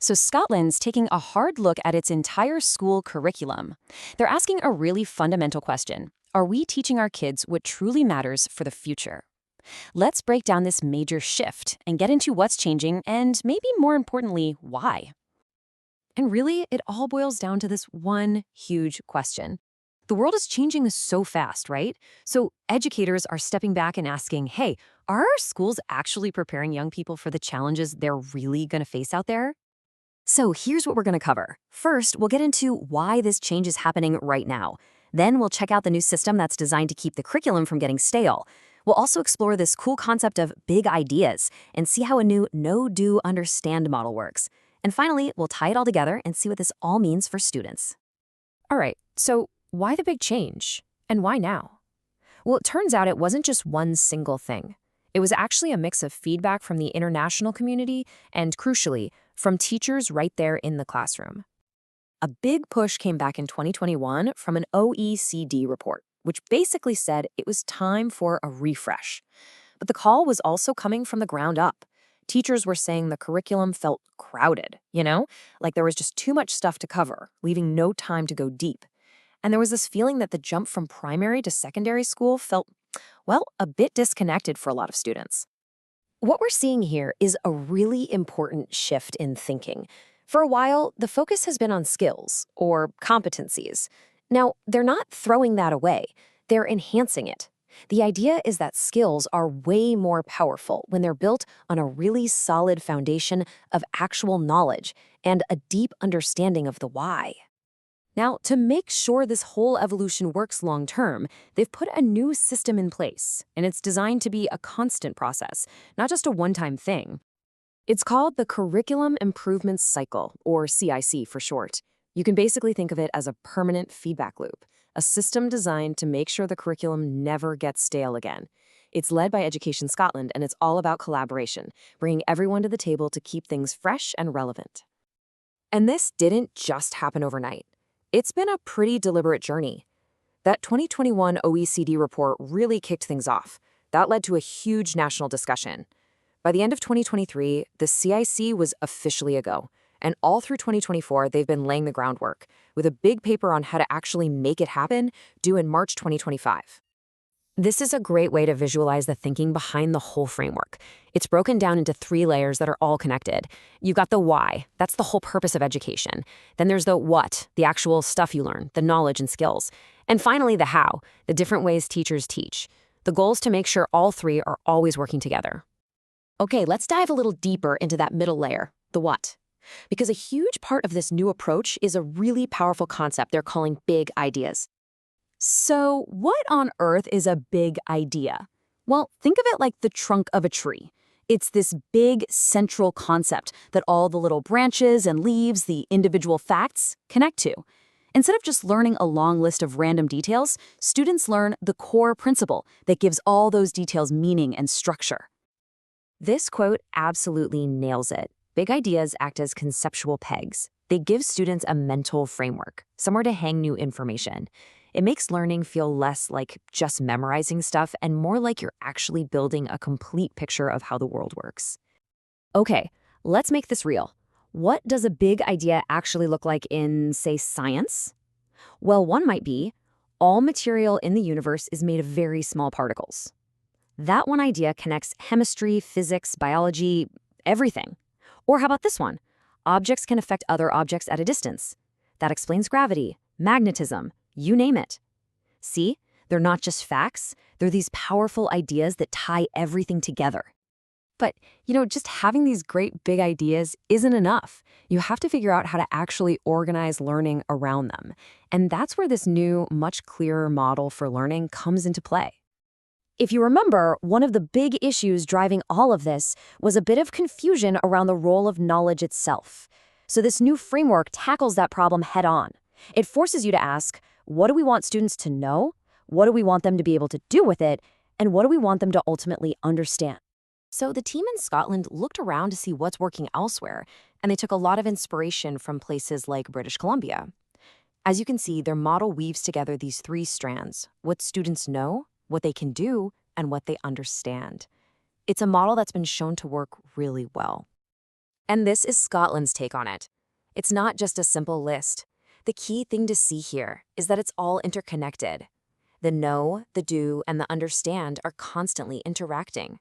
So Scotland's taking a hard look at its entire school curriculum. They're asking a really fundamental question. Are we teaching our kids what truly matters for the future? Let's break down this major shift and get into what's changing and maybe more importantly, why. And really, it all boils down to this one huge question. The world is changing so fast, right? So educators are stepping back and asking, hey, are our schools actually preparing young people for the challenges they're really going to face out there? So here's what we're going to cover. First, we'll get into why this change is happening right now. Then we'll check out the new system that's designed to keep the curriculum from getting stale. We'll also explore this cool concept of big ideas and see how a new know, do, understand model works. And finally, we'll tie it all together and see what this all means for students. All right, so why the big change? And why now? Well, it turns out it wasn't just one single thing. It was actually a mix of feedback from the international community and, crucially, from teachers right there in the classroom. A big push came back in 2021 from an OECD report, which basically said it was time for a refresh. But the call was also coming from the ground up. Teachers were saying the curriculum felt crowded, like there was just too much stuff to cover, leaving no time to go deep. And there was this feeling that the jump from primary to secondary school felt, well, a bit disconnected for a lot of students. What we're seeing here is a really important shift in thinking. For a while, the focus has been on skills, or competencies. Now, they're not throwing that away, they're enhancing it. The idea is that skills are way more powerful when they're built on a really solid foundation of actual knowledge and a deep understanding of the why. Now, to make sure this whole evolution works long-term, they've put a new system in place, and it's designed to be a constant process, not just a one-time thing. It's called the Curriculum Improvement Cycle, or CIC for short. You can basically think of it as a permanent feedback loop, a system designed to make sure the curriculum never gets stale again. It's led by Education Scotland, and it's all about collaboration, bringing everyone to the table to keep things fresh and relevant. And this didn't just happen overnight. It's been a pretty deliberate journey. That 2021 OECD report really kicked things off. That led to a huge national discussion. By the end of 2023, the CIC was officially a go. And all through 2024, they've been laying the groundwork, with a big paper on how to actually make it happen due in March 2025. This is a great way to visualize the thinking behind the whole framework. It's broken down into 3 layers that are all connected. You've got the why, that's the whole purpose of education. Then there's the what, the actual stuff you learn, the knowledge and skills. And finally, the how, the different ways teachers teach. The goal is to make sure all 3 are always working together. Okay, let's dive a little deeper into that middle layer, the what. Because a huge part of this new approach is a really powerful concept they're calling big ideas. So, what on earth is a big idea? Well, think of it like the trunk of a tree. It's this big central concept that all the little branches and leaves, the individual facts, connect to. Instead of just learning a long list of random details, students learn the core principle that gives all those details meaning and structure. This quote absolutely nails it. Big ideas act as conceptual pegs. They give students a mental framework, somewhere to hang new information. It makes learning feel less like just memorizing stuff and more like you're actually building a complete picture of how the world works. Okay, let's make this real. What does a big idea actually look like in, say, science? Well, one might be, all material in the universe is made of very small particles. That one idea connects chemistry, physics, biology, everything. Or how about this one? Objects can affect other objects at a distance. That explains gravity, magnetism, you name it. See, they're not just facts, they're these powerful ideas that tie everything together. But, just having these great big ideas isn't enough. You have to figure out how to actually organize learning around them. And that's where this new, much clearer model for learning comes into play. If you remember, one of the big issues driving all of this was a bit of confusion around the role of knowledge itself. So this new framework tackles that problem head on. It forces you to ask, what do we want students to know? What do we want them to be able to do with it? And what do we want them to ultimately understand? So the team in Scotland looked around to see what's working elsewhere, and they took a lot of inspiration from places like British Columbia. As you can see, their model weaves together these 3 strands: what students know, what they can do, and what they understand. It's a model that's been shown to work really well. And this is Scotland's take on it. It's not just a simple list. The key thing to see here is that it's all interconnected. The know, the do, and the understand are constantly interacting.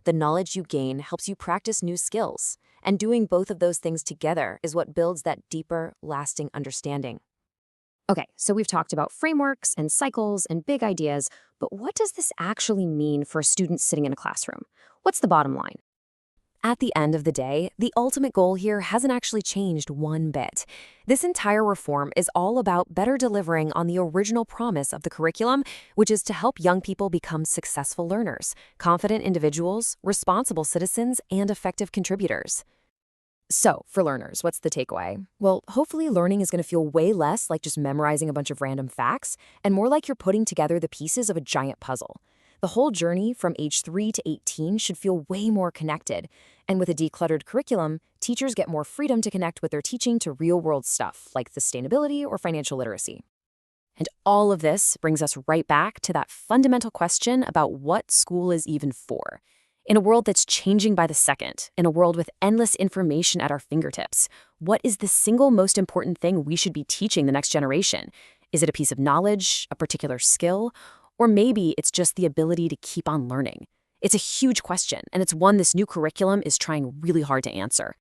The knowledge you gain helps you practice new skills, and doing both of those things together is what builds that deeper, lasting understanding. Okay, so we've talked about frameworks and cycles and big ideas, but what does this actually mean for a student sitting in a classroom? What's the bottom line? At the end of the day, the ultimate goal here hasn't actually changed one bit. This entire reform is all about better delivering on the original promise of the curriculum, which is to help young people become successful learners, confident individuals, responsible citizens, and effective contributors. So, for learners, what's the takeaway? Well, hopefully learning is going to feel way less like just memorizing a bunch of random facts and more like you're putting together the pieces of a giant puzzle. The whole journey from age 3 to 18 should feel way more connected. And with a decluttered curriculum, teachers get more freedom to connect with their teaching to real-world stuff like sustainability or financial literacy. And all of this brings us right back to that fundamental question about what school is even for. In a world that's changing by the second, in a world with endless information at our fingertips, what is the single most important thing we should be teaching the next generation? Is it a piece of knowledge, a particular skill, or maybe it's just the ability to keep on learning? It's a huge question, and it's one this new curriculum is trying really hard to answer.